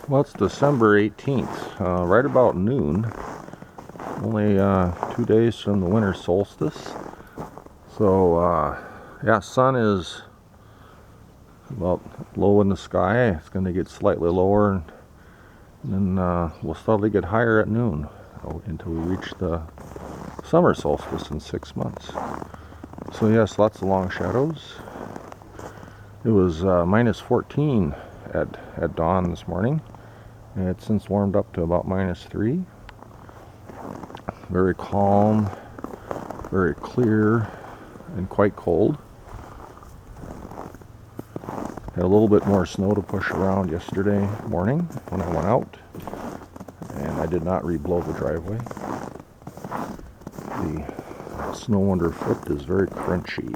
Well, it's December 18th, right about noon. Only 2 days from the winter solstice. So, yeah, sun is about low in the sky. It's going to get slightly lower, and then we'll slowly get higher at noon until we reach the summer solstice in 6 months. So, yes, lots of long shadows. It was minus 14 at dawn this morning, and it's since warmed up to about minus 3. Very calm, very clear, and quite cold. Had a little bit more snow to push around yesterday morning when I went out, and I did not re-blow the driveway. The snow underfoot is very crunchy.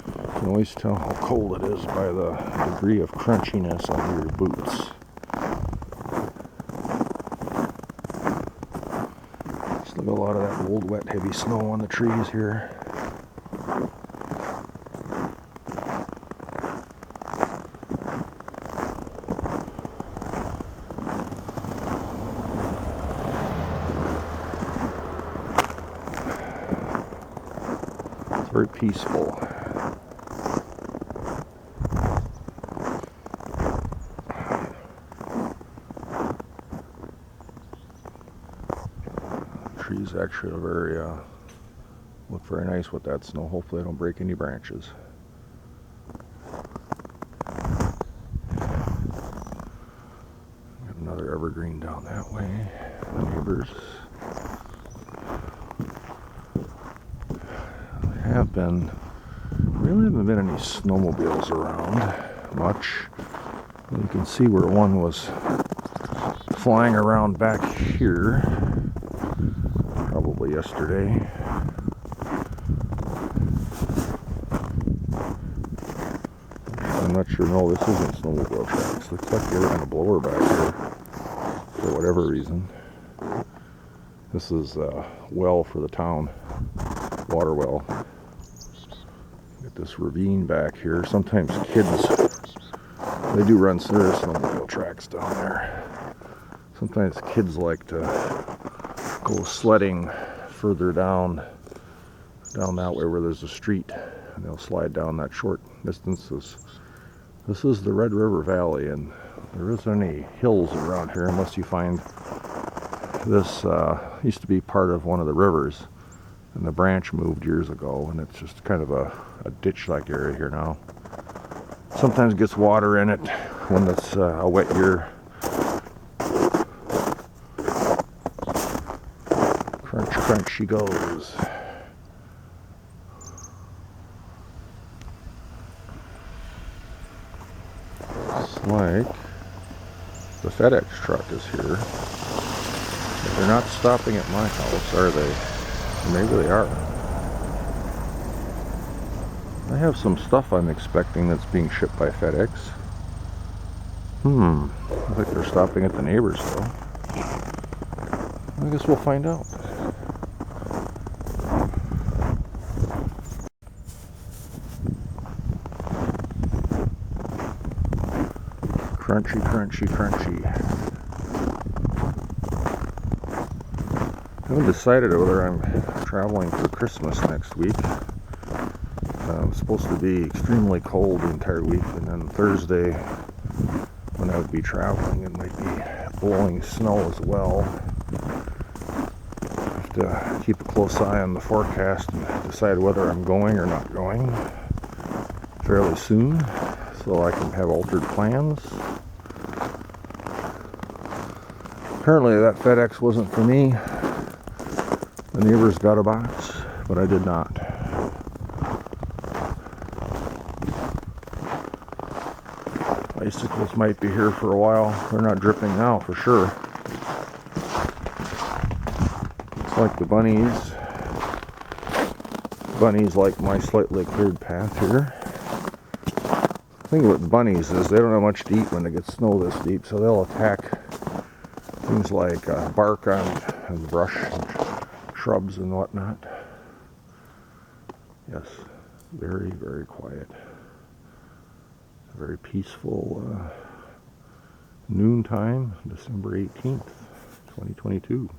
You can always tell how cold it is by the degree of crunchiness on your boots. Just look at a lot of that old, wet, heavy snow on the trees here. It's very peaceful. Trees actually are look very nice with that snow. Hopefully I don't break any branches. Got another evergreen down that way. The neighbors really haven't been any snowmobiles around much. You can see where one was flying around back here, probably yesterday. I'm not sure. No, this isn't snowmobile tracks. Looks like they were on a blower back here for whatever reason. This is a well for the town, water well. Get this ravine back here. Sometimes kids, they do run serious snowmobile tracks down there. Sometimes kids like to go sledding further down that way where there's a street, and they'll slide down that short distances. This is the Red River Valley, and there isn't any hills around here unless you find this used to be part of one of the rivers, and the branch moved years ago, and it's just kind of a ditch-like area here now. Sometimes it gets water in it when it's a wet year. Crunch, crunch she goes. Looks like the FedEx truck is here. They're not stopping at my house, are they? Maybe they are. I have some stuff I'm expecting that's being shipped by FedEx. I think they're stopping at the neighbor's though. I guess we'll find out. Crunchy, crunchy, crunchy. I haven't decided whether I'm traveling for Christmas next week. It's supposed to be extremely cold the entire week, and then Thursday, when I would be traveling, it might be blowing snow as well. I have to keep a close eye on the forecast and decide whether I'm going or not going fairly soon, so I can have altered plans. Apparently that FedEx wasn't for me. The neighbors got a box, but I did not. Icicles might be here for a while. They're not dripping now for sure. It's like the bunnies. Bunnies like my slightly cleared path here. The thing with bunnies is they don't have much to eat when it gets snow this deep, so they'll attack things like bark and brush and shrubs and whatnot. Yes, very, very quiet. Very peaceful Noontime, December 18th, 2022.